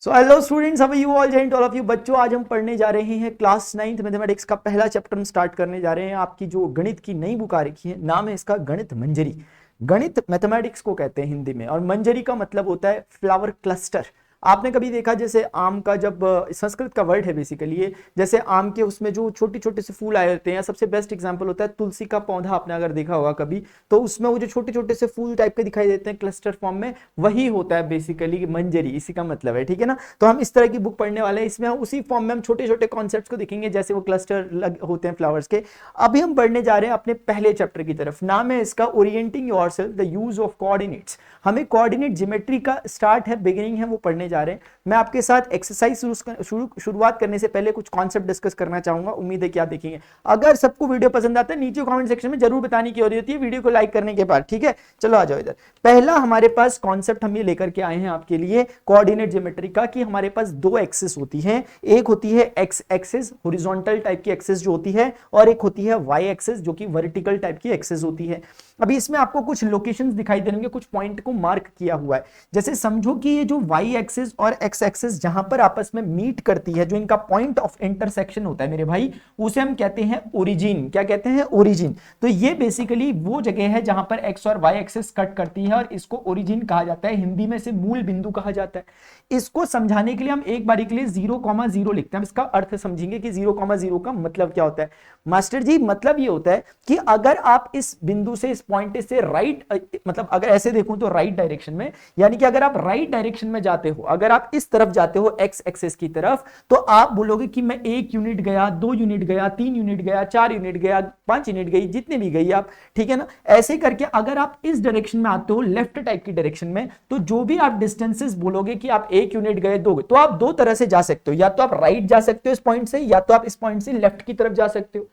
So hello students, how are you all? जय all of you बच्चों, आज हम पढ़ने जा रहे हैं क्लास 9th मैथमेटिक्स का पहला चैप्टर हम स्टार्ट करने जा रहे हैं। आपकी जो गणित की नई बुक आ रखी है, नाम है इसका गणित मंजरी। गणित मैथमेटिक्स को कहते हैं हिंदी में, और मंजरी का मतलब होता है फ्लावर क्लस्टर। आपने कभी देखा जैसे आम का, जब संस्कृत का वर्ड है बेसिकली ये, जैसे आम के उसमें जो छोटे छोटे से फूल आए होते हैं, सबसे बेस्ट एग्जांपल होता है तुलसी का पौधा। आपने अगर देखा होगा कभी, तो उसमें वो जो छोटे छोटे से फूल टाइप के दिखाई देते हैं क्लस्टर फॉर्म में, वही होता है बेसिकली मंजरी, इसी का मतलब है। ठीक है ना? तो हम इस तरह की बुक पढ़ने वाले हैं, इसमें हम उसी फॉर्म में हम छोटे छोटे कॉन्सेप्ट्स को देखेंगे जैसे वो क्लस्टर होते हैं फ्लावर्स के। अभी हम बढ़ने जा रहे हैं अपने पहले चैप्टर की तरफ। नाम है इसका orienting yourself, the use of coordinates. हमें कोऑर्डिनेट ज्योमेट्री का स्टार्ट है, बिगिनिंग है, वो पढ़ने जा रहे हैं। मैं आपके साथ एक्सरसाइज शुरुआत करने से पहले कुछ कॉन्सेप्ट डिस्कस करना चाहूंगा। उम्मीद है कि आप देखेंगे। अगर सबको वीडियो पसंद आता है, नीचे कमेंट सेक्शन में जरूर बताने की जरूरत है वीडियो को लाइक करने के बाद। ठीक है, चलो आ जाओ इधर। पहला हमारे पास कॉन्सेप्ट हम ये लेकर के आए हैं आपके लिए कोऑर्डिनेट ज्योमेट्री का, कि हमारे पास दो एक्सिस होती है। एक होती है एक्स एक्सिस, हॉरिजॉन्टल टाइप की एक्सिस जो होती है, और एक होती है वाई एक्सिस जो कि वर्टिकल टाइप की एक्सिस होती है। अभी इसमें आपको कुछ लोकेशंस दिखाई दे होंगे, कुछ पॉइंट को मार्क किया हुआ है। जैसे समझो कि ये जो वाई एक्सिस और एक्स एक्सिस जहां पर आपस में मीट करती है, जो इनका पॉइंट ऑफ इंटरसेक्शन होता है मेरे भाई, उसे हम कहते हैं ओरिजिन। क्या कहते हैं? ओरिजिन। तो ये बेसिकली वो जगह है जहां पर एक्स और वाई एक्सिस कट करती है, और इसको ओरिजिन कहा जाता है। हिंदी में से मूल बिंदु कहा जाता है। इसको समझाने के लिए हम एक बारी के लिए 0,0 लिखते हैं। इसका अर्थ समझेंगे कि 0,0 का मतलब क्या होता है। मास्टर जी, मतलब ये होता है कि अगर आप इस बिंदु से, इस पॉइंट से राइट, मतलब अगर ऐसे देखूं तो राइट डायरेक्शन में, यानी कि अगर आप राइट डायरेक्शन में जाते हो, अगर आप इस तरफ जाते हो एक्स एक्सिस की तरफ, तो आप बोलोगे कि मैं 1 यूनिट गया, 2 यूनिट गया, 3 यूनिट गया, 4 यूनिट गया, 5 यूनिट गई, जितने भी गई आप। ठीक है ना? ऐसे करके अगर आप इस डायरेक्शन में आते हो, लेफ्ट टाइप की डायरेक्शन में, तो जो भी आप डिस्टेंसेस बोलोगे कि आप 1 यूनिट गए, 2 गए, तो आप दो तरह से जा सकते हो। या तो आप राइट जा सकते हो इस पॉइंट से, या तो आप इस पॉइंट से लेफ्ट की तरफ जा सकते हो।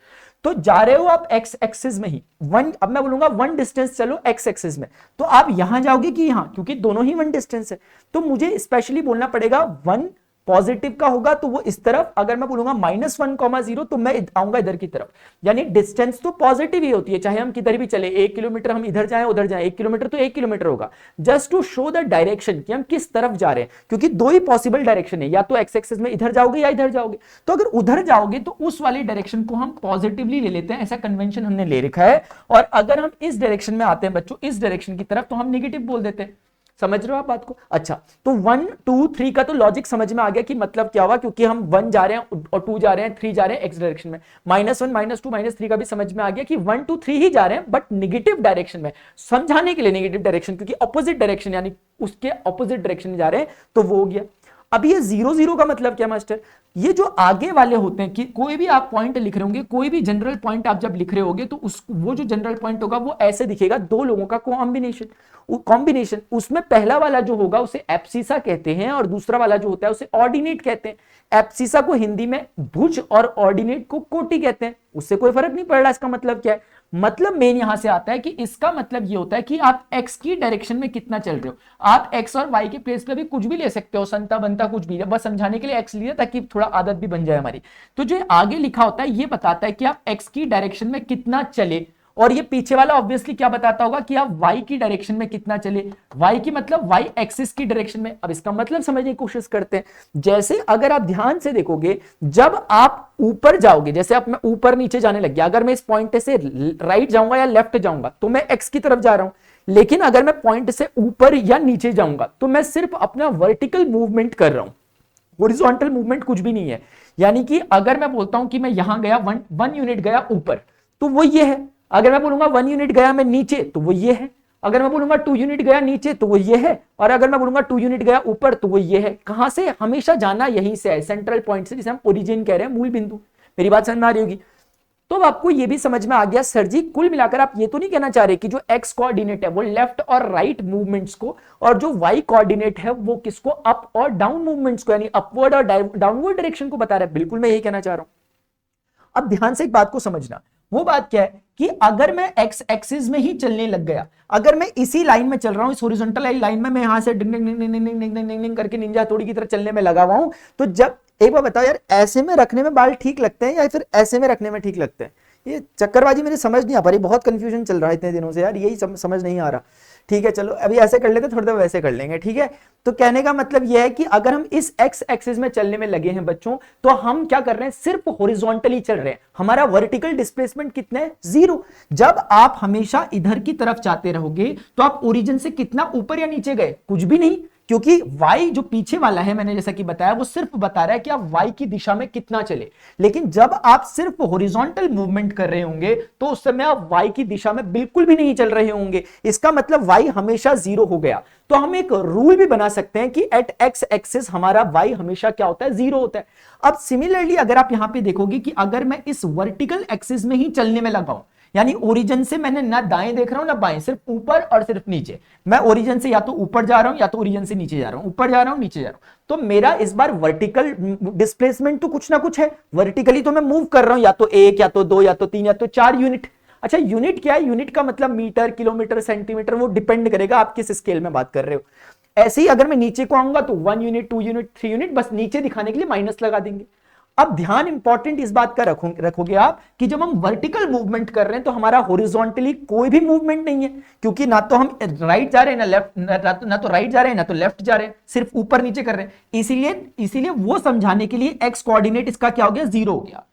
तो जा रहे हो आप एक्स एक्सिस में ही वन, अब मैं बोलूंगा वन डिस्टेंस चलो एक्स एक्सिस में, तो आप यहां जाओगे कि यहां, क्योंकि दोनों ही वन डिस्टेंस है। तो मुझे स्पेशली बोलना पड़ेगा वन पॉजिटिव का होगा तो वो इस तरफ, अगर मैं बोलूंगा -1,0 तो मैं आऊंगा इधर की तरफ। यानी डिस्टेंस तो पॉजिटिव ही होती है, चाहे हम किधर भी चले। 1 किलोमीटर हम इधर जाएं उधर जाएं, 1 किलोमीटर तो 1 किलोमीटर होगा। Just to show the direction कि हम किस तरफ जा रहे हैं, क्योंकि दो ही पॉसिबल डायरेक्शन है, या तो एक्स एक्सिस में इधर जाओगे या इधर जाओगे। तो अगर उधर जाओगे तो उस वाली डायरेक्शन को हम पॉजिटिवली ले लेते हैं, ऐसा कन्वेंशन हमने ले रखा है। और अगर हम इस डायरेक्शन में आते हैं बच्चों, इस डायरेक्शन की तरफ, तो हम नेगेटिव बोल देते हैं। समझ रहे हो आप बात को? अच्छा, तो 1 2 3 का तो लॉजिक समझ में आ गया कि मतलब क्या हुआ, क्योंकि हम 1 जा रहे हैं और 2 जा रहे हैं, 3 जा रहे हैं एक्स डायरेक्शन में। -1 -2 -3 का भी समझ में आ गया कि 1 2 3 ही जा रहे हैं, बट नेगेटिव डायरेक्शन में। समझाने के लिए नेगेटिव डायरेक्शन, क्योंकि ऑपोजिट डायरेक्शन, यानी उसके ऑपोजिट डायरेक्शन में जा रहे हैं, तो वो हो गया। अब ये 0 0 का मतलब क्या मास्टर? ये जो आगे वाले होते हैं, कि कोई भी आप पॉइंट लिख रहे होंगे, कोई भी जनरल पॉइंट आप जब लिख रहे होगे, तो वो जो जनरल पॉइंट होगा वो ऐसे दिखेगा, दो लोगों का कॉम्बिनेशन। उसमें पहला वाला जो होगा उसे एब्सिसा कहते हैं, और दूसरा वाला जो होता है उसे ऑर्डिनेट कहते हैं। एब्सिसा को हिंदी में भुज और ऑर्डिनेट को कोटि कहते हैं। उससे कोई फर्क नहीं पड़ रहा इसका मतलब क्या है। मतलब मेन यहां से आता है कि इसका मतलब ये होता है कि आप एक्स की डायरेक्शन में कितना चल रहे हो। आप एक्स और वाई के प्लेस पे भी कुछ भी ले सकते हो, संता बनता कुछ भी, बस समझाने के लिए एक्स लिया ताकि थोड़ा आदत भी बन जाए हमारी। तो जो आगे लिखा होता है ये बताता है कि आप एक्स की डायरेक्शन में कितना चले, और ये पीछे वाला ऑब्वियसली क्या बताता होगा कि आप वाई की डायरेक्शन में कितना चले। वाई की मतलब वाई एक्सिस की डायरेक्शन में। अब इसका मतलब समझने की कोशिश करते हैं। जैसे अगर आप ध्यान से देखोगे, जब आप ऊपर जाओगे, जैसे आप मैं ऊपर नीचे जाने लग गया, अगर मैं इस पॉइंट से राइट जाऊंगा या लेफ्ट जाऊंगा तो मैं एक्स की तरफ जा रहा हूं। लेकिन अगर मैं पॉइंट से ऊपर या नीचे जाऊंगा तो मैं सिर्फ अपना वर्टिकल मूवमेंट कर रहा हूं, हॉरिजॉन्टल मूवमेंट कुछ भी नहीं है। यानी कि अगर मैं बोलता हूं कि मैं यहां गया, वन यूनिट गया ऊपर, तो वो ये है। अगर मैं बोलूंगा 1 यूनिट गया मैं नीचे, तो वो ये है। अगर मैं बोलूंगा 2 यूनिट गया नीचे, तो वो ये है। और अगर मैं बोलूंगा 2 यूनिट गया ऊपर, तो वो ये है। कहां से? हमेशा जाना यहीं से है, सेंट्रल पॉइंट से, जिसे हम ओरिजिन कह रहे हैं, मूल बिंदु। मेरी बात समझ में आ रही होगी? तो अब आपको ये भी समझ में आ गया सर जी, कुल मिलाकर आप ये तो नहीं कहना चाह रहे कि जो एक्स कोऑर्डिनेट है वो लेफ्ट और राइट मूवमेंट्स को, और जो वाई कोऑर्डिनेट है वो किसको, अप और डाउन मूवमेंट्स को, यानी अपवर्ड और डाउनवर्ड डायरेक्शन को बता रहा है। बिल्कुल मैं यही कहना चाह रहा हूं। अब ध्यान से एक बात को समझना, वो बात क्या है कि अगर मैं एक्स एक्सिस में ही चलने लग गया, अगर मैं इसी लाइन में चल रहा हूं, इस हॉरिजॉन्टल लाइन में, मैं यहां से डिंग डिंग डिंग डिंग डिंग डिंग डिंग करके निंजा तोड़ी की तरह चलने में लगा हुआ हूं, तो जब, एक बार बताओ यार, ऐसे में रखने में बाल ठीक लगते हैं या फिर ऐसे में रखने में ठीक लगते हैं? ये चक्करबाजी मेरी समझ नहीं आ पा रही, बहुत कंफ्यूजन चल रहा है इतने दिनों से यार, यही समझ नहीं आ रहा। ठीक है चलो अभी ऐसे कर लेते, थोड़ी देर वैसे कर लेंगे, ठीक है। तो कहने का मतलब यह है कि अगर हम इस एक्स एक्सिस में चलने में लगे हैं बच्चों, तो हम क्या कर रहे हैं, सिर्फ हॉरिजॉन्टली चल रहे हैं। हमारा वर्टिकल डिस्प्लेसमेंट कितना है, 0। जब आप हमेशा इधर की तरफ जाते रहोगे तो आप ओरिजिन से कितना ऊपर या नीचे गए, कुछ भी नहीं, क्योंकि y जो पीछे वाला है मैंने जैसा कि बताया वो सिर्फ बता रहा है कि आप y की दिशा में कितना चले। लेकिन जब आप सिर्फ हॉरिजॉन्टल मूवमेंट कर रहे होंगे तो उस समय आप y की दिशा में बिल्कुल भी नहीं चल रहे होंगे, इसका मतलब y हमेशा 0 हो गया। तो हम एक रूल भी बना सकते हैं कि एट x एक्सिस हमारा y हमेशा क्या होता है, 0 होता है। अब सिमिलरली अगर आप यहां पे देखोगे कि अगर मैं इस वर्टिकल एक्सिस में ही चलने में लगा हूं, यानी ओरिजिन से मैंने ना दाएं देख रहा हूं ना बाएं, सिर्फ ऊपर और सिर्फ नीचे, मैं ओरिजिन से या तो ऊपर जा रहा हूं या तो ओरिजिन से नीचे जा रहा हूं, ऊपर जा रहा हूं नीचे जा रहा हूं, तो मेरा इस बार वर्टिकल डिस्प्लेसमेंट तो कुछ ना कुछ है, वर्टिकली तो मैं मूव कर रहा हूं, या तो 1 या तो 2 या तो 3 या तो 4 यूनिट। अच्छा यूनिट क्या है, यूनिट का मतलब मीटर, किलोमीटर, सेंटीमीटर, वो डिपेंड करेगा आप किस स्केल में बात कर रहे हो। ऐसे ही अगर मैं नीचे को आऊंगा तो 1 यूनिट, 2 यूनिट, 3 यूनिट, बस नीचे दिखाने के लिए माइनस लगा देंगे। अब ध्यान इंपॉर्टेंट इस बात का रखोगे आप कि जब हम वर्टिकल मूवमेंट कर रहे हैं तो हमारा हॉरिजॉन्टली कोई भी मूवमेंट नहीं है, क्योंकि ना तो हम राइट जा रहे हैं ना लेफ्ट, ना तो राइट जा रहे हैं ना तो लेफ्ट जा रहे हैं, सिर्फ ऊपर नीचे कर रहे हैं। इसीलिए वो समझाने के लिए एक्स कोऑर्डिनेट इसका क्या हो गया, 0 हो गया।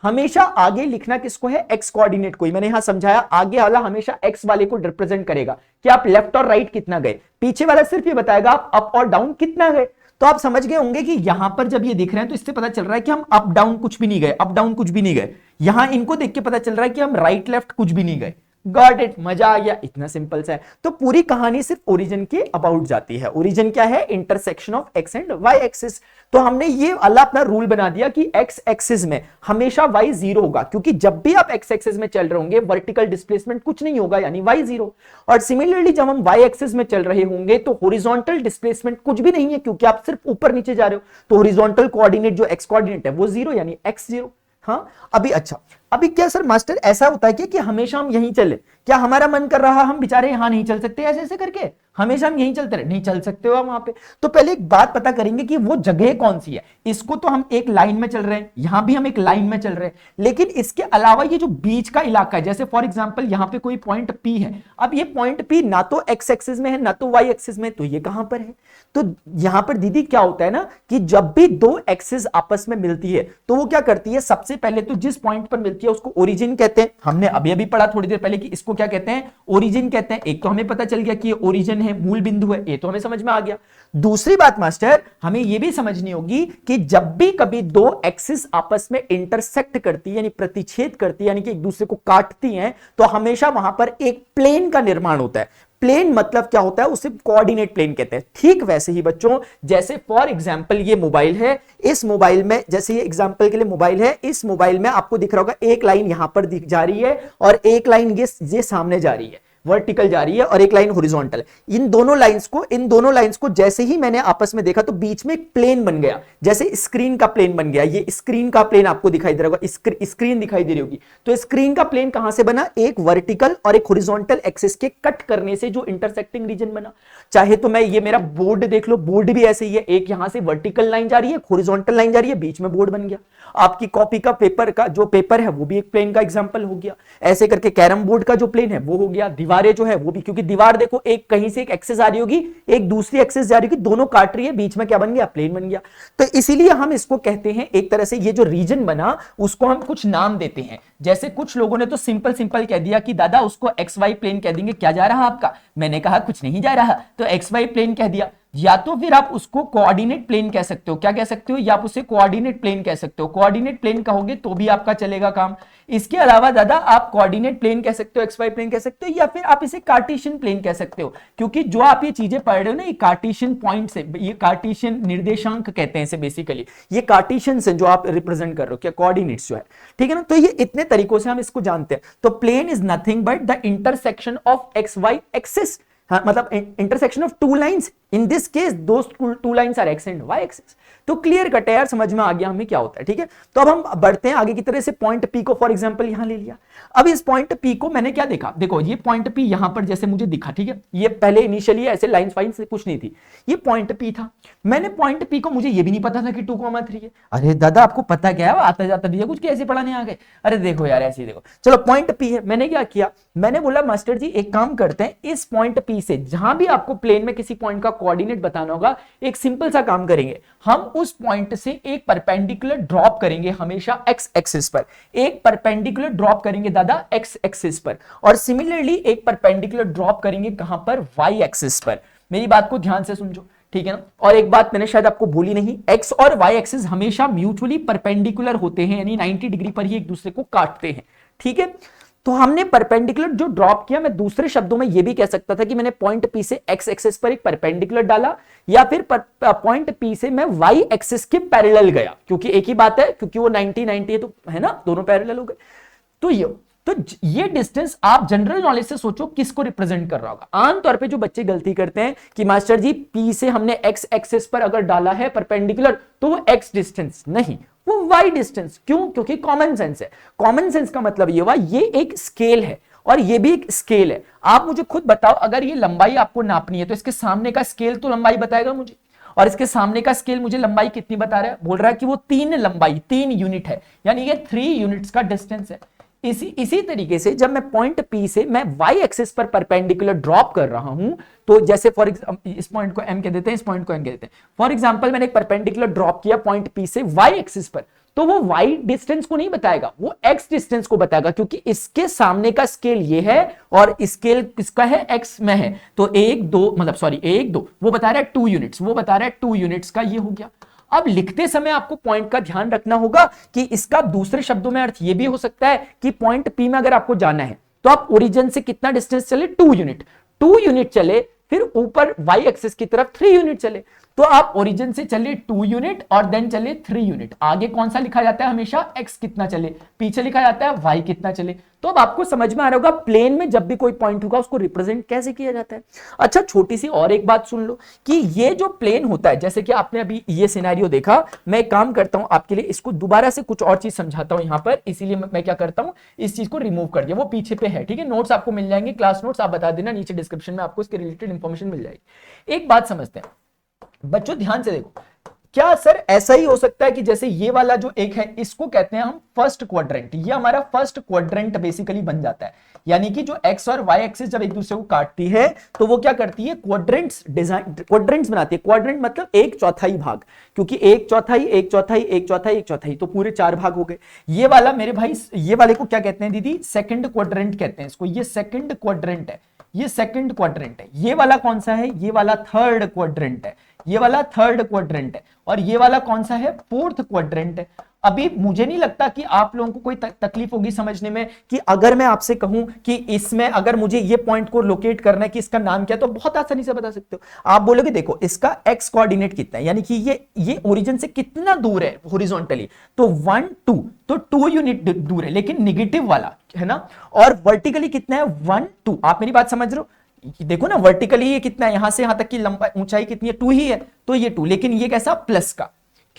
हमेशा आगे लिखना किसको है, एक्स कोऑर्डिनेट को। मैंने यहां समझाया आगे वाला हमेशा एक्स वाले को रिप्रेजेंट करेगा कि आप लेफ्ट और राइट कितना गए, पीछे वाला सिर्फ ये बताएगा आप अप और डाउन कितना गए। तो आप समझ गए होंगे कि यहां पर जब ये दिख रहे हैं तो इससे पता चल रहा है कि हम अप डाउन कुछ भी नहीं गए, अप डाउन कुछ भी नहीं गए। यहां इनको देख के पता चल रहा है कि हम राइट लेफ्ट कुछ भी नहीं गए। गॉट इट, मजा आ गया, इतना सिंपल सा है। तो पूरी कहानी सिर्फ ओरिजिन के अबाउट जाती है। ओरिजिन क्या है, intersection of X and Y axis. तो हमने ये अल्लाह अपना रूल बना दिया कि एक्स एक्सिस में हमेशा वाई 0 होगा, क्योंकि जब भी आप एक्स एक्सिस में चल रहे होंगे वर्टिकल डिस्प्लेसमेंट कुछ नहीं होगा, यानी वाई 0। और सिमिलरली जब हम वाई एक्सिस में चल रहे होंगे तो हॉरिजॉन्टल डिस्प्लेसमेंट कुछ भी नहीं है, क्योंकि आप सिर्फ ऊपर नीचे जा रहे हो, तो हॉरिजॉन्टल कोऑर्डिनेट जो एक्स कोऑर्डिनेट है वो 0 यानी एक्स 0। हाँ अभी अच्छा, अभी क्या सर मास्टर ऐसा होता है कि हमेशा हम यहीं चले, क्या हमारा मन कर रहा हम बेचारे यहां नहीं चल सकते ऐसे ऐसे करके, हमेशा हम यहीं चलते रहे, नहीं चल सकते हो वहां पे। तो पहले एक बात पता करेंगे कि वो जगह कौन सी है। इसको तो हम एक लाइन में चल रहे हैं, यहां भी हम एक लाइन में चल रहे हैं, लेकिन इसके अलावा ये जो बीच का इलाका है, जैसे फॉर एग्जांपल यहां पे कोई पॉइंट P है, अब ये पॉइंट P ना तो एक्स एक्सिस में है ना तो वाई एक्सिस में, तो ये कहां पर है। तो यहां पर दीदी क्या होता है ना कि जब भी दो एक्सिस आपस में मिलती है तो वो क्या करती है, सबसे पहले तो जिस पॉइंट पर मिलती है उसको ओरिजिन कहते हैं। हमने अभी अभी पढ़ा थोड़ी देर पहले कि इसको क्या कहते हैं, ओरिजिन कहते हैं। एक तो हमें पता चल गया कि ये ओरिजिन है, मूल बिंदु है, ये तो हमें समझ में आ गया। दूसरी बात मास्टर हमें यह भी समझनी होगी कि जब भी कभी दो एक्सिस आपस में इंटरसेक्ट करती है, यानी प्रतिच्छेद करती है, यानी कि एक दूसरे को काटती हैं, तो हमेशा वहां पर एक प्लेन का निर्माण होता है। प्लेन मतलब क्या होता है, उसे कोऑर्डिनेट प्लेन कहते हैं। ठीक वैसे ही बच्चों, जैसे फॉर एग्जांपल ये मोबाइल है, इस मोबाइल में जैसे ये एग्जांपल के लिए मोबाइल है, इस मोबाइल में आपको दिख रहा होगा एक लाइन यहां पर दिख जा रही है और एक लाइन ये सामने जा रही है, वर्टिकल जा रही है, और एक लाइन हॉरिजॉन्टल। इन दोनों लाइंस को जैसे ही मैंने आपस में देखा तो बीच में एक प्लेन बन गया, जैसे स्क्रीन का प्लेन बन गया। ये स्क्रीन का प्लेन आपको दिखाई दे रहा होगा, स्क्रीन दिखाई दे रही होगी। तो स्क्रीन का प्लेन कहां से बना, एक वर्टिकल और एक हॉरिजॉन्टल एक्सिस के कट करने से जो इंटरसेक्टिंग रीजन बना। चाहे तो मैं ये मेरा बोर्ड देख लो, बोर्ड भी ऐसे ही है, एक यहां से वर्टिकल लाइन जा रही है, हॉरिजॉन्टल लाइन जा रही है, बीच में बोर्ड बन गया। आपकी कॉपी का पेपर का जो पेपर है वो भी एक प्लेन का एग्जांपल हो गया। ऐसे करके कैरम बोर्ड का जो प्लेन है वो हो गया। दीवारें जो है वो भी, क्योंकि दीवार देखो एक कहीं से एक एक्सिस आ रही होगी, एक दूसरी एक्सिस जा रही होगी, दोनों काट रही है, बीच में क्या बन गया, प्लेन बन गया। तो इसीलिए हम इसको कहते हैं, एक तरह से ये जो रीजन बना उसको हम कुछ नाम देते हैं। जैसे कुछ लोगों ने तो सिंपल कह दिया कि दादा उसको एक्स वाई प्लेन कह देंगे, क्या जा रहा आपका, मैंने कहा कुछ नहीं जा रहा, तो एक्स वाई प्लेन कह दिया। या तो फिर आप उसको कोऑर्डिनेट प्लेन कह सकते हो, क्या कह सकते हो, या आप उसे कोऑर्डिनेट प्लेन कह सकते हो। कोऑर्डिनेट प्लेन कहोगे तो भी आपका चलेगा काम। इसके अलावा दादा आप कोऑर्डिनेट प्लेन कह सकते हो, एक्स वाई प्लेन कह सकते हो, या फिर आप इसे कार्टेशियन प्लेन कह सकते हो, क्योंकि जो आप ये चीजें पढ़ रहे हो ना, ये कार्टेशियन पॉइंट से, ये कार्टेशियन निर्देशांक कहते हैं इसे बेसिकली, ये कार्टेशियन से जो आप रिप्रेजेंट कर रहे हो, क्या कोऑर्डिनेट्स जो है, ठीक है ना। तो ये इतने तरीकों से हम इसको जानते हैं। तो plane is nothing but the intersection of X Y axis, हाँ, मतलब intersection of two lines in this case those two lines are X and Y axis. तो क्लियर कट है यार, समझ में आ गया हमें क्या होता है। ठीक है, तो अब हम बढ़ते हैं आगे की तरह से। पॉइंट पी को फॉर एग्जांपल यहां ले लिया। अब इस पॉइंट पी को मैंने क्या देखा, देखो ये पॉइंट पी यहां पर जैसे मुझे दिखा, ठीक है, ये पहले इनिशियली ऐसे लाइंस वाइंस कुछ नहीं थी, ये पॉइंट पी था। मैंने पॉइंट पी को, मुझे ये भी नहीं पता था कि 2,3 है। अरे दादा आपको पता क्या है, आता जाता भी है कुछ, कैसे पढ़ाने आ गए। अरे देखो यार ऐसे ही देखो, चलो पॉइंट पी है। मैंने क्या किया, मैंने बोला मास्टर जी एक काम करते हैं, इस पॉइंट पी से जहां भी आपको प्लेन में किसी पॉइंट का कोऑर्डिनेट बताना होगा, एक सिंपल सा काम करेंगे, हम उस पॉइंट से एक परपेंडिकुलर ड्रॉप करेंगे हमेशा एक्स एक्सिस पर, एक परपेंडिकुलर ड्रॉप करेंगे दादा एक्स एक्सिस पर, और सिमिलरली एक परपेंडिकुलर ड्रॉप करेंगे कहां पर, वाई एक्सिस पर। मेरी बात को ध्यान से समझो, ठीक है ना। और एक बात मैंने शायद आपको बोली नहीं, एक्स और वाई एक्सिस हमेशा म्यूचुअली परपेंडिकुलर होते हैं, यानी 90 डिग्री पर ही एक दूसरे को काटते हैं। ठीक है, तो हमने परपेंडिकुलर जो ड्रॉप किया, मैं दूसरे शब्दों में यह भी कह सकता था कि मैंने पॉइंट पी से एक्स एक्सिस पर एक परपेंडिकुलर डाला, या फिर पॉइंट पी से मैं वाई एक्सिस के पैरेलल गया, क्योंकि एक ही बात है, क्योंकि वो 90 90 है, तो है ना, दोनों पैरेलल हो गए। तो ये डिस्टेंस आप जनरल नॉलेज से सोचो किसको रिप्रेजेंट कर रहा होगा। आमतौर पे जो बच्चे गलती करते हैं कि मास्टर जी पी से हमने एक्स एक्सिस पर अगर डाला है परपेंडिकुलर, तो वो एक्स डिस्टेंस नहीं, वो वाई डिस्टेंस। क्यों? क्योंकि कॉमन सेंस है। कॉमन सेंस का मतलब ये हुआ, ये एक स्केल है और ये भी एक स्केल है। आप मुझे खुद बताओ, अगर ये लंबाई आपको नापनी है तो इसके सामने का स्केल तो लंबाई बताएगा मुझे, और इसके सामने का स्केल मुझे लंबाई कितनी बता रहा है, बोल रहा है कि वो 3 यूनिट है, यानी ये 3 यूनिट्स का डिस्टेंस है। इसी तरीके से जब मैं पॉइंट पी से मैं वाई एक्सिस पर परपेंडिकुलर ड्रॉप कर रहा हूं, तो जैसे फॉर एग्जांपल इस पॉइंट को एम कह देते हैं, इस पॉइंट को एन कह देते हैं। फॉर एग्जांपल मैंने एक परपेंडिकुलर ड्रॉप किया पॉइंट पी से वाई एक्सिस पर, तो वो वाई डिस्टेंस को नहीं बताएगा, वो एक्स डिस्टेंस को बताएगा, क्योंकि इसके सामने का स्केल ये है और स्केल किसका है, एक्स में है। तो 1 2 वो बता रहा है 2 यूनिट्स, वो बता रहा है 2 यूनिट्स का, ये हो गया। अब लिखते समय आपको पॉइंट का ध्यान रखना होगा कि इसका दूसरे शब्दों में अर्थ यह भी हो सकता है कि पॉइंट पी में अगर आपको जाना है तो आप ओरिजिन से कितना डिस्टेंस चले, 2 यूनिट चले, फिर ऊपर वाई एक्सिस की तरफ 3 यूनिट चले। तो आप ओरिजिन से चले 2 यूनिट और देन चले 3 यूनिट। आगे कौन सा लिखा जाता है, हमेशा x कितना चले, पीछे लिखा जाता है y कितना चले। तो अब आपको समझ में आ रहा होगा प्लेन में जब भी कोई पॉइंट होगा उसको रिप्रेजेंट कैसे किया जाता है। अच्छा, छोटी सी और एक बात सुन लो कि ये जो प्लेन होता है, जैसे कि आपने अभी ये सिनेरियो देखा, मैं एक काम करता हूं आपके लिए, इसको दोबारा से कुछ और चीज समझाता हूं यहां पर, इसीलिए मैं क्या करता हूं, इस चीज को रिमूव कर दिया, वो पीछे पे है। ठीक है, नोट्स आपको मिल जाएंगे, क्लास नोट्स आप बता देना, नीचे डिस्क्रिप्शन में आपको इसके रिलेटेड इंफॉर्मेशन मिल जाएगी। एक बात समझते हैं बच्चों, ध्यान से देखो, क्या सर ऐसा ही हो सकता है कि जैसे ये वाला जो एक है, इसको कहते हैं हम फर्स्ट क्वाड्रेंट, ये हमारा फर्स्ट क्वाड्रेंट बेसिकली बन जाता है। यानी कि जो एक्स और वाई एक्सिस जब एक दूसरे को काटती है तो वो क्या करती है, क्वाड्रेंट्स डिजाइन, क्वाड्रेंट्स बनाती है। क्वाड्रेंट मतलब 1/4 भाग, क्योंकि 1/4 1/4 1/4 1/4, तो पूरे 4 भाग हो गए। ये वाला मेरे भाई, ये वाले को क्या कहते हैं दीदी, सेकंड क्वाड्रेंट कहते हैं इसको, ये सेकंड क्वाड्रेंट है, ये सेकंड क्वाड्रेंट है। ये वाला कौन सा है, ये वाला थर्ड क्वाड्रेंट है, ये वाला थर्ड क्वाड्रेंट है, और ये वाला कौन सा है, फोर्थ क्वाड्रेंट है। अभी मुझे नहीं लगता कि आप लोगों को कोई तकलीफ होगी समझने में कि अगर मैं आपसे कहूं कि इसमें अगर मुझे ये पॉइंट को लोकेट करना है कि इसका नाम क्या है, तो बहुत आसानी से बता सकते हो। आप बोलोगे देखो इसका एक्स कोऑर्डिनेट कितना है, यानी कि ये ओरिजिन से कितना दूर है हॉरिजॉन्टली, तो 1 2, तो 2 यूनिट दूर है, लेकिन निगेटिव वाला है ना। और वर्टिकली कितना है, 1 2। आप मेरी बात समझ रहे हो, देखो ना वर्टिकली ये कितना है, यहां से यहां तक की लंबाई ऊंचाई कितनी है, 2 ही है, तो ये 2, लेकिन ये कैसा, प्लस का।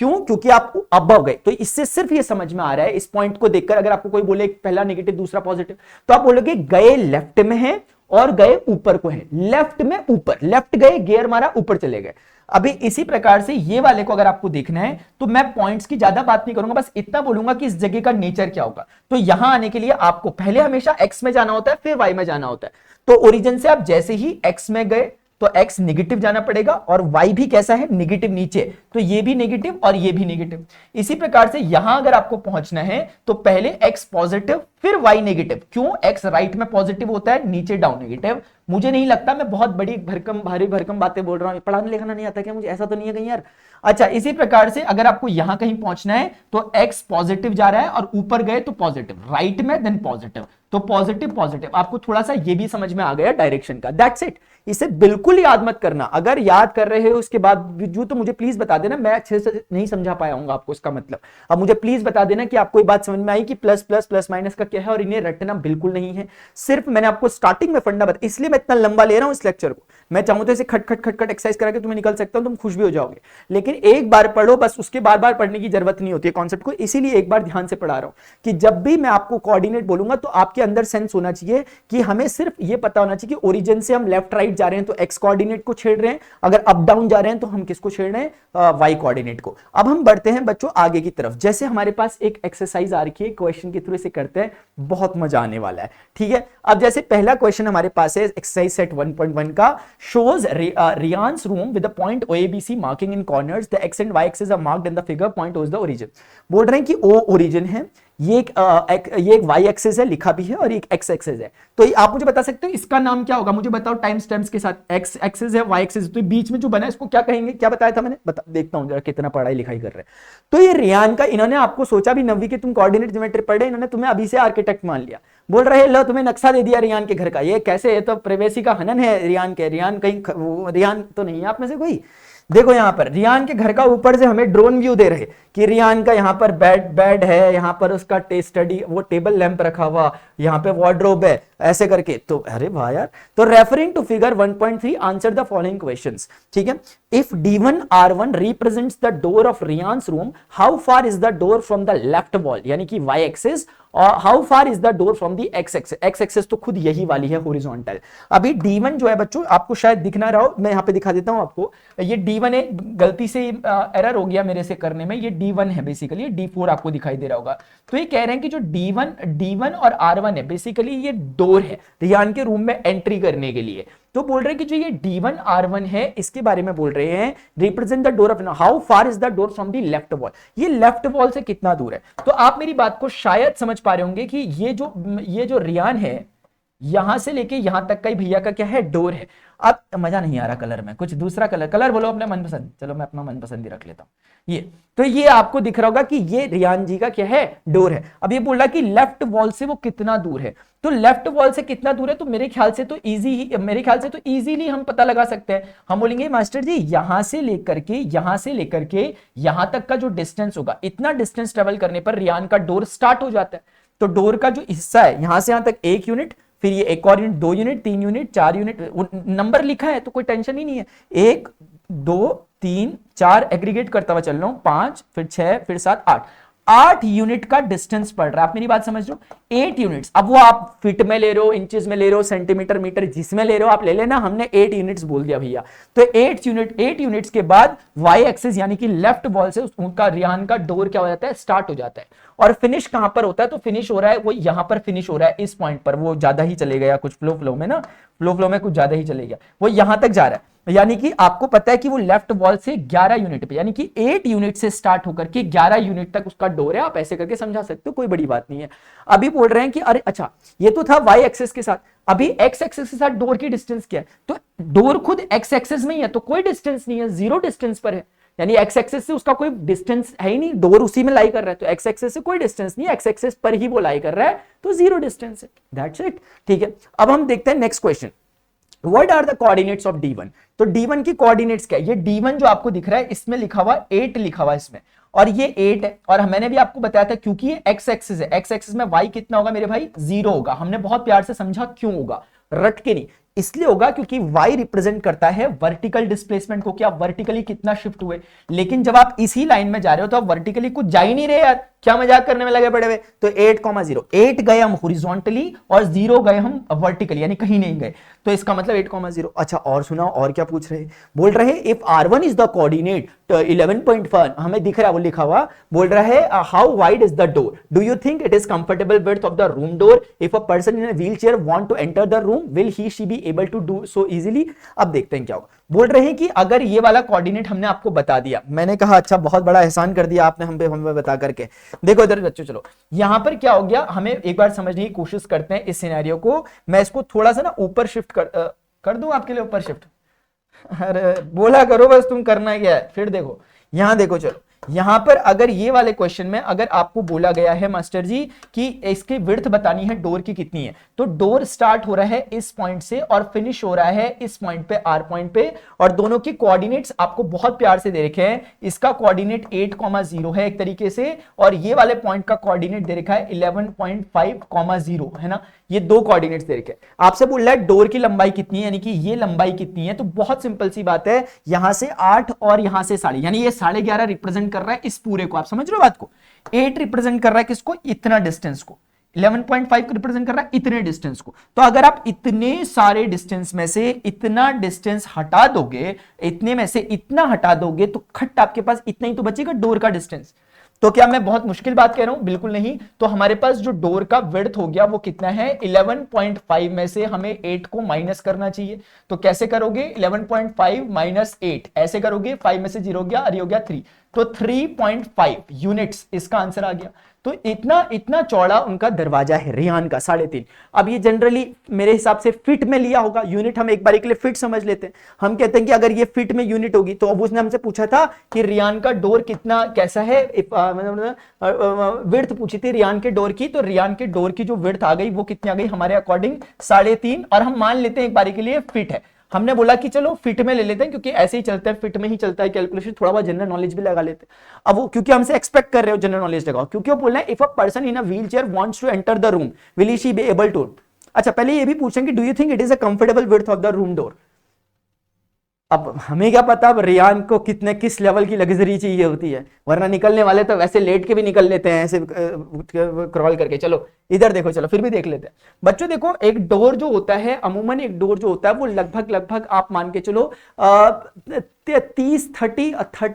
क्यों? क्योंकि आप अबव गए। तो इससे सिर्फ ये समझ में आ रहा है, इस पॉइंट को देखकर अगर आपको कोई बोले पहला नेगेटिव दूसरा पॉजिटिव, तो आप बोलोगे गए लेफ्ट में है और गए ऊपर को है, लेफ्ट में ऊपर, लेफ्ट गए गियर मारा ऊपर चले गए। अभी इसी प्रकार से ये वाले को अगर आपको देखना है तो मैं पॉइंट्स की ज्यादा बात नहीं करूंगा, बस इतना बोलूंगा कि इस जगह का नेचर क्या होगा। तो यहां आने के लिए आपको पहले हमेशा एक्स में जाना होता है, फिर वाई में जाना होता है। तो ओरिजिन से आप जैसे ही एक्स में गए तो x निगेटिव जाना पड़ेगा, और y भी कैसा है, निगेटिव नीचे, तो ये भी निगेटिव और ये भी निगेटिव। इसी प्रकार से यहां अगर आपको पहुंचना है तो पहले x पॉजिटिव फिर y नेगेटिव। क्यों? x राइट में पॉजिटिव होता है, नीचे डाउन नेगेटिव। मुझे नहीं लगता मैं बहुत बड़ी भारी भरकम बातें बोल रहा हूं, पढ़ाने लिखना नहीं आता क्या मुझे, ऐसा तो नहीं है कहीं यार। अच्छा, इसी प्रकार से अगर आपको यहां कहीं पहुंचना है तो x पॉजिटिव जा रहा है और ऊपर गए तो पॉजिटिव, राइट में देन पॉजिटिव, तो पॉजिटिव पॉजिटिव। आपको थोड़ा सा ये भी समझ में आ गया डायरेक्शन का, दैट्स इट। इसे बिल्कुल याद मत करना, अगर याद कर रहे हो उसके बाद जो तो मुझे प्लीज बता देना, मैं अच्छे से नहीं समझा पाया हूं आपको इसका मतलब। अब मुझे प्लीज बता देना कि आपको ये बात समझ में आई कि प्लस प्लस प्लस माइनस का क्या है, और इन्हें रटना बिल्कुल नहीं है। सिर्फ मैंने आपको स्टार्टिंग में फंडा बताया, इसलिए मैं इतना लंबा ले रहा हूं इस लेक्चर को, मैं चाहूं तो इसे खट खट खट खट एक्सरसाइज करा के तुम्हें निकल सकता हूं, तुम खुश भी हो जाओगे, लेकिन एक बार पढ़ो बस, उसके बार बार पढ़ने की जरूरत नहीं होती है कॉन्सेप्ट को। इसीलिए एक बार ध्यान से पढ़ा रहा हूं कि जब भी मैं आपको कोऑर्डिनेट बोलूंगा तो आपके अंदर सेंस होना चाहिए कि हमें सिर्फ ये पता होना चाहिए कि ओरिजिन से हम लेफ्ट राइट जा रहे हैं तो एक्स कोऑर्डिनेट को छेड़ रहे हैं, अगर अप डाउन जा रहे हैं तो हम किसको छेड़ रहे हैं, वाई कोऑर्डिनेट को। अब हम बढ़ते हैं बच्चों आगे की तरफ। जैसे हमारे पास एक एक्सरसाइज आ रखी है, क्वेश्चन के थ्रू इसे करते हैं, बहुत मजा आने वाला है, ठीक है। अब जैसे पहला क्वेश्चन हमारे पास है एक्सरसाइज सेट 1.1 का, shows Riyan's room with the point O A B C marking in corners, the X and Y axis are marked in the figure, point O is the origin. बोल रहे हैं कि ओ ओरिजिन है, ये एक वाई एक्सिस है, लिखा भी है, और एक एक्स एक्सिस है। तो आप मुझे बता सकते हो इसका नाम क्या होगा, मुझे बताओ टाइम स्टैम्प्स के साथ। एक्स एक्सिस है, वाई एक्सिस, तो बीच में जो बना है इसको क्या कहेंगे, क्या बताया था मैंने, देखता हूं जरा कितना पढ़ाई लिखाई कर रहे हैं। तो ये रियान का, इन्होंने आपको सोचा भी 9वीं के तुम कोऑर्डिनेट ज्योमेट्री पढ़े, इन्होंने तुम्हें अभी से आर्किटेक्ट मान लिया। बोल रहे लो तुम्हें नक्शा दे दिया रियान के घर का, ये कैसे, ये तो प्राइवेसी का हनन है रियान के, रियान कहीं रियान तो नहीं है आप में से कोई। देखो यहां पर रियान के घर का ऊपर से हमें ड्रोन व्यू दे रहे कि रियान का यहाँ पर बेड है, यहाँ पर उसका स्टडी वो टेबल लैंप रखा हुआ, यहाँ पे वार्डरोब है, ऐसे करके। तो अरे वाह यार। तो referring to figure 1.3 answer the following questions, ठीक है। If D1 R1 represents the door of Ryan's room, how far is the door from the left wall, यानी कि वाई एक्सिस, और how far is the door from the X axis, X axis तो खुद यही वाली है horizontal. अभी D1 जो है बच्चों, आपको शायद दिख ना रहा हो, मैं यहाँ पे दिखा देता हूं आपको, ये D1 है, गलती से एरर हो गया मेरे से करने में, ये D1 है बेसिकली, ये D4 आपको दिखाई दे रहा होगा। तो ये कह रहे हैं कि जो D1 और R1 है बेसिकली ये डोर है रियान के रूम में एंट्री करने के लिए। तो बोल रहे हैं कि जो ये D1 R1 है इसके बारे में बोल रहे हैं, represent the door of, how far is the door from the left wall, ये लेफ्ट वॉल से कितना दूर है। तो आप मेरी बात को शायद समझ पा रहे होंगे कि ये जो रियान है यहां से लेके यहां तक का ही भैया का क्या है, डोर है। अब मजा नहीं आ रहा कलर में, कुछ दूसरा कलर बोलो अपने मनपसंद, चलो मैं अपना मनपसंद ही रख लेता हूं। ये तो ये आपको दिख रहा होगा कि ये रियान जी का क्या है, डोर है। अब ये बोल रहा कि लेफ्ट वॉल से वो कितना दूर है, तो लेफ्ट वॉल से कितना दूर है, तो मेरे ख्याल से तो इजीली हम पता लगा सकते हैं। हम बोलेंगे मास्टर जी यहां से लेकर के यहां तक का जो डिस्टेंस होगा, इतना डिस्टेंस ट्रेवल करने पर रियान का डोर स्टार्ट हो जाता है। तो डोर का जो हिस्सा है यहां से यहां तक 1 यूनिट, फिर ये एक और unit, 2 unit, 3 unit, 4 unit, number लिखा है तो कोई टेंशन ही नहीं है। 1 2 3 4 एग्रीगेट करता हुआ चल रहा हूं, 5 फिर 6 फिर 7 8 यूनिट का डिस्टेंस पड़ रहा है। आप मेरी बात समझ रहे हो, 8 यूनिट्स। अब वो आप फीट में ले रहे हो, इंचेस में ले रहे हो, सेंटीमीटर मीटर जिसमें ले रहे हो आप ले लेना, हमने 8 यूनिट्स बोल दिया भैया। तो 8 यूनिट्स के बाद वाई एक्सिस यानी कि लेफ्ट वॉल से उनका रियान का डोर क्या हो जाता है, स्टार्ट हो जाता है। और फिनिश कहां पर होता है, तो फिनिश हो रहा है वो यहां पर फिनिश हो रहा है, इस पॉइंट पर। वो ज्यादा ही चले गया कुछ फ्लो में ना, फ्लो में कुछ ज्यादा ही चले गया, वो यहां तक जा रहा है। यानी कि आपको पता है कि वो लेफ्ट वॉल से 11 यूनिट पे, यानी कि 8 यूनिट से स्टार्ट होकर के 11 यूनिट तक उसका डोर है। आप ऐसे करके समझा सकते हो, कोई बड़ी बात नहीं है। अभी बोल रहे हैं कि अरे अच्छा ये तो था वाई एक्सिस के साथ, अभी एक्स एक्सिस के साथ डोर की डिस्टेंस क्या है, तो डोर खुद एक्स एक्सिस में ही है, तो कोई डिस्टेंस नहीं है, 0 डिस्टेंस पर है। यानी एक्स एक्सिस से उसका कोई डिस्टेंस है ही नहीं, डोर उसी में लाई कर रहा है, तो एक्स एक्सिस से कोई डिस्टेंस नहीं है, एक्स एक्सिस पर ही वो लाई कर रहा है, तो 0 डिस्टेंस है, दैट्स इट, ठीक है। अब हम देखते हैं next question, What are the coordinates of D1? तो D1 की कोऑर्डिनेट्स क्या है, ये D1 जो आपको दिख रहा है इसमें लिखा हुआ 8 लिखा हुआ है इसमें, और ये 8 है। और मैंने भी आपको बताया था क्योंकि ये एक्स एक्सिस है, एक्स एक्सिस में y कितना होगा मेरे भाई, 0 होगा। हमने बहुत प्यार से समझा क्यों होगा, रट के नहीं, इसलिए होगा क्योंकि y रिप्रेजेंट करता है वर्टिकल डिस्प्लेसमेंट को, कि आप वर्टिकली कितना शिफ्ट हुए। लेकिन जब आप इसी लाइन में जा रहे हो तो आप वर्टिकली कुछ जा ही नहीं रहे यार, क्या मजाक करने में लगे पड़े हुए। तो 8,0, 8 गए हम हॉरिजॉन्टली और 0 गए हम वर्टिकली, यानी कहीं नहीं गए, तो इसका मतलब 8,0। अच्छा और सुनाओ, और क्या पूछ रहे हैं, बोल रहे हैं if R1 is the coordinate 11.1, हमें दिख रहा है वो लिखा हुआ, बोल रहा है how wide is the door, do you think it is comfortable width of the room door, if a person in a wheel chair want to enter the room will he she be able to do so easily. अब देखते हैं क्या होगा। बोल रहे हैं कि अगर ये वाला कोऑर्डिनेट हमने आपको बता दिया, मैंने कहा अच्छा बहुत बड़ा एहसान कर दिया आपने हमें बता करके। देखो इधर बच्चों, चलो यहां पर क्या हो गया, हमें एक बार समझने की कोशिश करते हैं इस सिनेरियो को। मैं इसको थोड़ा सा ना ऊपर शिफ्ट कर दूं आपके लिए, ऊपर शिफ्ट, अरे बोला करो बस, तुम करना क्या है। फिर देखो यहां देखो, चलो यहां पर अगर ये वाले क्वेश्चन में अगर आपको बोला गया है मास्टर जी कि इसकी विड्थ बतानी है डोर की कितनी है, तो डोर स्टार्ट हो रहा है इस पॉइंट से और फिनिश हो रहा है इस पॉइंट पे, आर पॉइंट पे, और दोनों की कोऑर्डिनेट्स आपको बहुत प्यार से दे रखे हैं। इसका कोऑर्डिनेट 8,0 है एक तरीके से, और ये वाले पॉइंट का कोऑर्डिनेट दे रखा है 11.5,0 है ना। ये दो कोऑर्डिनेट्स दे रखे हैं। आपसे बोल रहा है डोर की लंबाई कितनी है, यानी कि ये लंबाई कितनी है, तो बहुत सिंपल सी बात है, यहां से 8 और यहां से 11.5, यानी ये 11.5 रिप्रेजेंट कर रहा है इस पूरे को। आप समझ रहे हो बात को? 8 रिप्रेजेंट कर रहा है किसको? इतना डिस्टेंस को। 11.5 को रिप्रेजेंट कर रहा है इतने डिस्टेंस को। तो अगर आप इतने सारे डिस्टेंस में से इतना डिस्टेंस हटा दोगे, इतने में से इतना हटा दोगे, तो खट आपके पास इतना ही तो बचेगा डोर का डिस्टेंस। तो क्या मैं बहुत मुश्किल बात कह रहा हूं? बिल्कुल नहीं। तो हमारे पास जो डोर का विड्थ हो गया वो कितना है? 11.5 में से हमें 8 को माइनस करना चाहिए। तो कैसे करोगे? 11.5 माइनस 8 ऐसे करोगे, 5 में से 0 गया और ये हो गया 3, तो 3.5 यूनिट्स इसका आंसर आ गया। तो इतना चौड़ा उनका दरवाजा है रियान का, 3.5। अब ये जनरली मेरे हिसाब से फिट में लिया होगा। यूनिट हम एक बार के लिए फिट समझ लेते हैं। हम कहते हैं कि अगर ये फिट में यूनिट होगी, तो अब उसने हमसे पूछा था कि रियान का डोर कितना कैसा है, विड्थ पूछी थी रियान के डोर की। तो रियान के डोर की जो विड्थ आ गई वो कितनी आ गई हमारे अकॉर्डिंग? 3.5, और हम मान लेते हैं एक बारी के लिए फिट है। हमने बोला कि चलो फिट में ले लेते हैं, क्योंकि ऐसे ही चलता है, फिट में ही चलता है कैलकुलेशन, थोड़ा बहुत जनरल नॉलेज भी लगा लेते हैं। अब वो क्योंकि हमसे एक्सपेक्ट कर रहे हो जनरल नॉलेज लगाओ, क्योंकि वो बोल रहे हैं if a person in a wheel chair wants to enter the room will she be able to. अच्छा, पहले ये भी पूछेंगे do you think it is a comfortable width of the room door. अब हमें क्या पता अब रियान को किस लेवल की लग्जरी चाहिए होती है, वरना निकलने वाले तो वैसे लेट के भी निकल लेते हैं ऐसे क्रॉल करके। चलो इधर देखो, चलो फिर भी देख लेते हैं बच्चों। देखो एक डोर जो होता है, अमूमन एक डोर जो होता है वो लगभग आप मान के चलो 30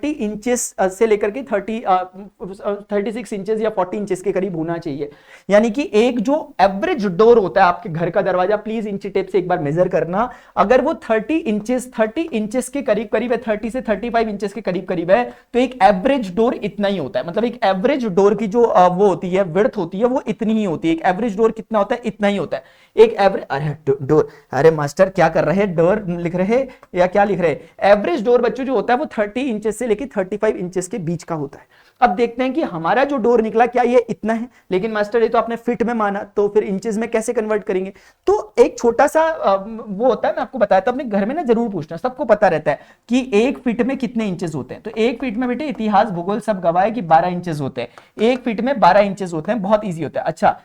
इंचेस से लेकर के 36 इंचेस या 40 इंचेस के करीब होना चाहिए। यानी कि एक जो एवरेज डोर होता है आपके घर का दरवाजा, प्लीज इंची टेप से एक बार मेजर करना, अगर वो 30 इंचेस के करीब है, 30 से 35 इंचेस के करीब है, तो एक एवरेज डोर इतना ही होता है। मतलब एक एवरेज डोर की जो वो होती है विड्थ होती है वो इतनी ही होती है। एक एवरेज डोर कितना होता है? इतना ही होता है एक एवरेज। अरे डोर, अरे मास्टर क्या कर रहे हैं, डोर लिख रहे हैं या क्या लिख रहे हैं? एवरेज डोर बच्चों जो होता है वो 30 इंचेस से लेकर 35 इंचेस के बीच का होता है। अब देखते हैं कि हमारा जो डोर निकला क्या ये इतना है, लेकिन मास्टर ये तो आपने फिट में माना, तो फिर इंचेस में कैसे कन्वर्ट करेंगे? तो एक छोटा सा वो होता है, मैं आपको बताया था, अपने घर में ना जरूर पूछना, सबको पता रहता है कि एक फीट में कितने इंचेस होते हैं। तो एक फीट में बेटे इतिहास भूगोल सब गवाह है कि 12 इंचेस होते हैं। एक फीट में 12 इंचेस होते हैं, बहुत ईजी होता है। अच्छा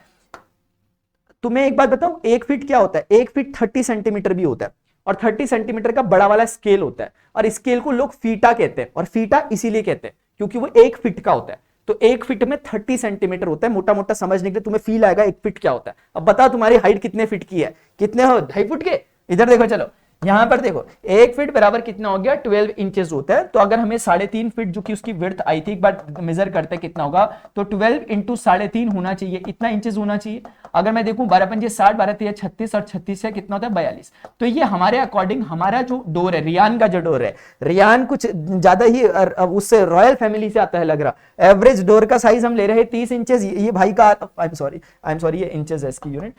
तुम्हें एक बात बताऊं, एक फीट क्या होता है? एक फीट 30 सेंटीमीटर भी होता है, और 30 सेंटीमीटर का बड़ा वाला स्केल होता है, और स्केल को लोग फीटा कहते हैं। और फीटा इसीलिए कहते हैं क्योंकि वो एक फीट का होता है। तो एक फीट में 30 सेंटीमीटर होता है। मोटा मोटा समझने के लिए तुम्हें फील आएगा एक फीट क्या होता है। अब बताओ तुम्हारी हाइट कितने फीट की है? कितने हो? 2.5 फुट के? इधर देखो, चलो यहां पर देखो, एक फीट बराबर कितना हो गया? 12 इंचेस होता है। तो अगर हमें 3.5 फीट जो कि उसकी विड्थ आई थी, एक बार मेजर करते हैं कितना होगा, तो 12 इंटू 3.5 होना चाहिए, इतना इंचेस होना चाहिए। अगर मैं देखूं 12 पंजे 60, 12 तिया 36, और 36 से कितना होता है? 42। तो ये हमारे अकॉर्डिंग हमारा जो डोर है, रियान का जो डोर है, रियान कुछ ज्यादा ही उससे रॉयल फैमिली से आता है लग रहा। एवरेज डोर का साइज हम ले रहे हैं 30 इंचेस। ये भाई का, आई एम सॉरी, ये इंचेस है इसकी यूनिट।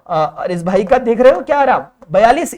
और इस भाई का देख रहे हो क्या आ रहा? 42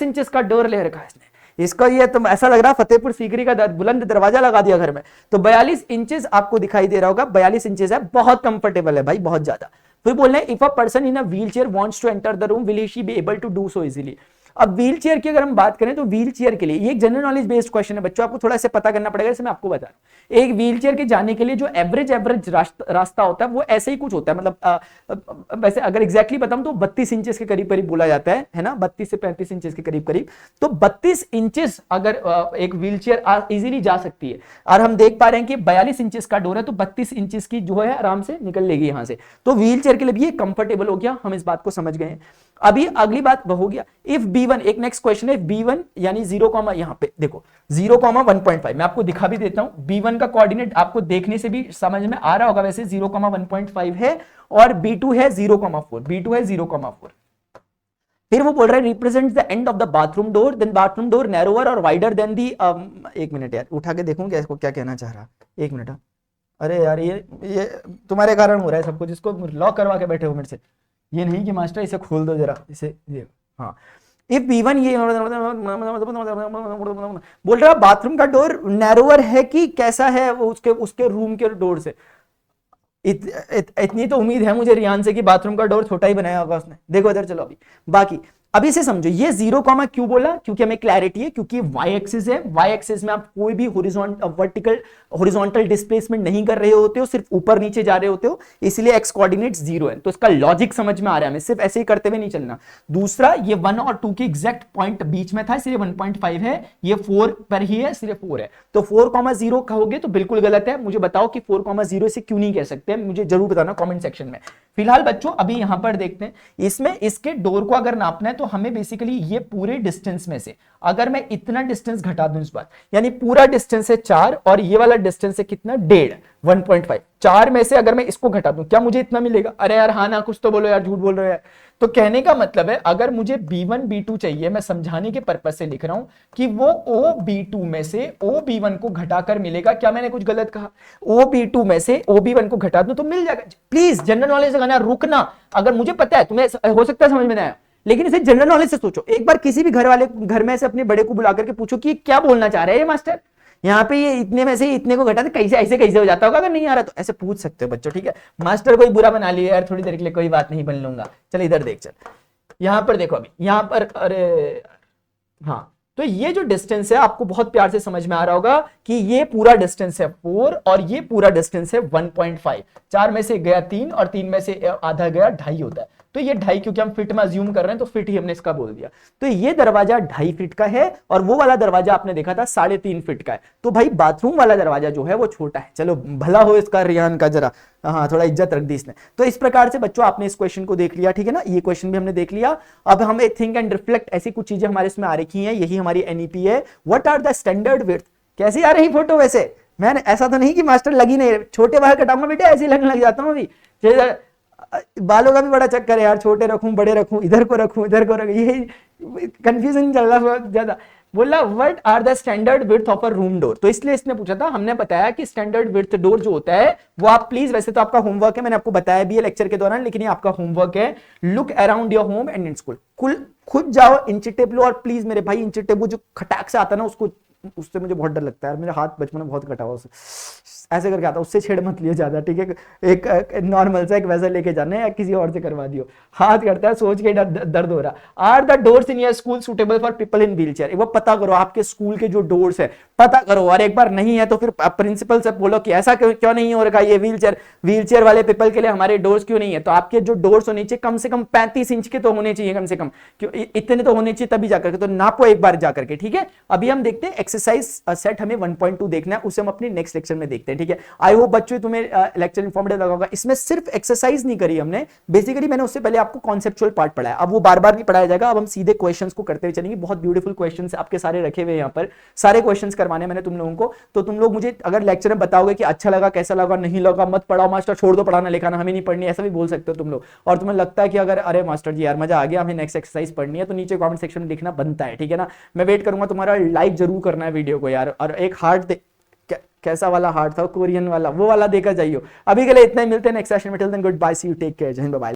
इंचेस का डोर ले रखा है इसने। इसका ये तो ऐसा लग रहा फतेहपुर सीकरी का बुलंद दरवाजा लगा दिया घर में। तो 42 इंचेस आपको दिखाई दे रहा होगा, 42 इंचेस है, बहुत कंफर्टेबल है भाई, बहुत ज्यादा। फिर बोल रहे हैं if a person in a wheel chair wants to enter the room will she be able to do so easily. अब व्हील चेयर की अगर हम बात करें तो व्हील चेयर के लिए ये एक जनरल नॉलेज बेस्ड क्वेश्चन है बच्चों, आपको थोड़ा सा पता करना पड़ेगा। जैसे मैं आपको बता रहा हूं, एक व्हील चेयर के जाने के लिए जो एवरेज रास्ता होता है वो ऐसे ही कुछ होता है। मतलब वैसे अगर एग्जैक्टली बताऊं तो 32 इंचेस के करीब बोला जाता है ना, 32 से 35 इंचेस के करीब। तो 32 इंचेस अगर एक व्हील चेयर इजीली जा सकती है, और हम देख पा रहे हैं कि 42 इंचेस का डोर है, तो 32 इंचेस की जो है आराम से निकल लेगी यहां से। तो व्हील चेयर के लिए भी ये कंफर्टेबल हो गया, हम इस बात को समझ गए हैं। अभी अगली बात हो गया इफ B1, एक नेक्स्ट क्वेश्चन है B1 यानी 0, यहां पे देखो 0,1.5 मैं आपको दिखा भी देता हूं। B1 का कोऑर्डिनेट आपको देखने से भी समझ में आ रहा होगा, वैसे 0,1.5 है, और B2 है 0,4। फिर वो बोल रहा है represent the end of the bathroom door, then bathroom door narrower और वाइडर देन दी। एक मिनट यार, उठा के देखूं इसको क्या कहना चाह रहा, एक मिनट। अरे यार ये तुम्हारे कारण हो रहा है सब कुछ, इसको लॉक करवा के बैठे हो मेरे से। ये नहीं कि मास्टर इसे खोल दो जरा, इसे ये, हाँ। इफ B1 ये बोल रहा बाथरूम का डोर नैरोअर है कि कैसा है वो उसके रूम के डोर से। इतनी तो उम्मीद है मुझे रियान से कि बाथरूम का डोर छोटा ही बनाया होगा उसने। देखो इधर चलो बाकी अभी से समझो ये 0 कॉमा क्यों बोला, क्योंकि हमें क्लैरिटी है, क्योंकि वाई एक्सिस है, वाई एक्सिस में आप कोई भी हॉरिजॉन्टल डिस्प्लेसमेंट नहीं कर रहे होते हो, सिर्फ ऊपर नीचे जा रहे होते हो, इसलिए एक्स कोऑर्डिनेट 0 है। तो इसका लॉजिक समझ में आ रहा है हमें, सिर्फ ऐसे ही करते हुए नहीं चलना। दूसरा ये 1 और 2 के एग्जैक्ट पॉइंट बीच में था इसलिए 1.5 है, ये 4 पर ही है इसलिए 4 है। तो 4,0 कहोगे तो बिल्कुल गलत है। मुझे बताओ कि 4,0 से क्यों नहीं कह सकते, मुझे जरूर बताना कॉमेंट सेक्शन में। फिलहाल बच्चों अभी यहां पर देखते हैं, इसमें इसके डोर को अगर नापना है तो हमें बेसिकली ये पूरे डिस्टेंस में से अगर मैं इतना डिस्टेंस घटा दूं इस बार, यानी पूरा डिस्टेंस है 4 और ये वाला डिस्टेंस है कितना 1.5 1.5, 4 में से अगर मैं इसको घटा दूं क्या मुझे इतना मिलेगा? अरे यार हाँ ना, कुछ तो बोलो यार, झूठ बोल रहे हो यार। तो कहने का मतलब है अगर मुझे B1 B2 चाहिए, मैं समझाने के पर्पज से लिख रहा हूं कि वो OB2 में से OB1 को घटाकर मिलेगा। क्या मैंने कुछ गलत कहा? OB2 में से OB1 को घटा दूं तो मिल जाएगा। प्लीज जनरल नॉलेज लगाना, रुकना। अगर मुझे पता है तुम्हें हो सकता है समझ में ना आया, लेकिन इसे जनरल नॉलेज से सोचो। एक बार किसी भी घर में से अपने बड़े को बुला करके पूछो कि क्या बोलना चाह रहे हैं ये मास्टर, यहाँ पे ये इतने में से इतने को घटाते कैसे ऐसे कैसे हो जाता होगा, अगर नहीं आ रहा तो ऐसे पूछ सकते हो बच्चों, ठीक है। मास्टर कोई बुरा बना लिया यार थोड़ी देर के लिए, कोई बात नहीं, बन लूंगा। चल इधर देख, चल यहां पर देखो, अभी यहां पर, अरे हाँ, तो ये जो डिस्टेंस है आपको बहुत प्यार से समझ में आ रहा होगा कि ये पूरा डिस्टेंस है 4 और ये पूरा डिस्टेंस है 1.5। 4 में से गया 3 और 3 में से आधा गया 2.5 होता है। तो ये 2.5 क्योंकि हम फिट में अज्यूम कर रहे हैं तो फिट ही हमने इसका बोल दिया। तो ये दरवाजा 2.5 फीट का है और वो वाला दरवाजा आपने देखा था 3.5 फीट का है। तो भाई बाथरूम वाला दरवाजा जो है वो छोटा है। चलो भला हो इसका रियान का, जरा हाँ थोड़ा इज्जत रख दी इसने। तो इस प्रकार से बच्चों आपने इस क्वेश्चन को देख लिया, ठीक है ना, ये क्वेश्चन भी हमने देख लिया। अब हमें थिंक एंड रिफ्लेक्ट, ऐसी कुछ चीजें हमारे इसमें आ रखी हैं, यही हमारी एनईपी है। What are the standard width. कैसी आ रही फोटो वैसे? मैंने ऐसा तो नहीं कि मास्टर लगी नहीं, छोटे बाल कटाऊंगा बेटा, ऐसे ही लगने लग जाता हूँ अभी। बालों का भी बड़ा चक्कर है यार, छोटे रखूं बड़े रखूं, इधर को रखूं इधर को रखूं, ये कंफ्यूजन चल रहा है ज्यादा। बोला what are the standard width of a room door. तो इसलिए इसने पूछा था, हमने बताया कि स्टैंडर्ड विड्थ डोर जो होता है वो आप प्लीज, वैसे तो आपका होमवर्क है, मैंने आपको बताया भी है लेक्चर के दौरान, लेकिन ये आपका होमवर्क है। Look around your home and in school, खुद जाओ इंची टेप लो, और प्लीज मेरे भाई इंची टेप जो खटाक से आता है ना उसको, उससे मुझे बहुत डर लगता है, मेरा हाथ बचपन में बहुत कटा हुआ उससे, ऐसे करके आता, उससे छेड़ मत लियो ज्यादा, ठीक है। एक नॉर्मल सा एक वैसा लेके जाना है या किसी और से करवा दियो, हाथ करता है सोच के दर्द हो रहा। Are the doors in your school suitable for people in wheel chair. वो पता करो आपके स्कूल के जो डोर्स है, पता करो, और एक बार नहीं है तो फिर प्रिंसिपल से बोलो कि ऐसा क्यों नहीं हो रखा, ये व्हील चेयर वाले पीपल के लिए हमारे डोर्स क्यों नहीं है। तो आपके जो डोर्स होने चाहिए कम से कम 35 इंच के तो होने चाहिए, कम से कम इतने तो होने चाहिए, तभी जाकर के तो नापो एक बार जाकर के, ठीक है। अभी हम देखते हैं एक्सरसाइज सेट हमें 1.2 देखना है, उसे हम अपने नेक्स्ट लेक्चर में देखते हैं, ठीक है। आई होप बच्चों तुम्हें लेक्चर इंफॉर्मेटिव लगा होगा। इसमें सिर्फ एक्सरसाइज नहीं करी हमने, बेसिकली मैंने उससे पहले आपको कॉन्सेप्चुअल पार्ट पढ़ाया, अब वो बार बार नहीं पढ़ाया जाएगा, अब हम सीधे क्वेश्चंस को करते हुए चलेंगे। बहुत ब्यूटीफुल क्वेश्चंस आपके सारे रखे हुए यहाँ पर, सारे क्वेश्चंस करवाने मैंने तुम लोगों को। तो तुम लोग मुझे अगर लेक्चर में बताओगे कि अच्छा लगा, कैसा लगा, नहीं लगा, मत पढ़ाओ मास्टर, छोड़ दो पढ़ाना लिखाना, हमें नहीं पढ़नी, ऐसा भी बोल सकते हो तुम लोग। और तुम्हें लगता है कि अगर अरे मास्टर जी यार मजा आ गया, हमें नेक्स्ट एक्सरसाइज पढ़नी है, तो नीचे कमेंट सेक्शन में लिखना बनता है, ठीक है ना। मैं वेट करूंगा तुम्हारा, लाइक जरूर करना है वीडियो को यार, और एक हार्ट कैसा वाला हार्ट था, कोरियन वाला, वो वाला देखा जाइए। अभी के लिए इतना ही, मिलते हैं नेक्स्ट सेशन में, till then good bye, see you, take care, जय हिंद, बाय।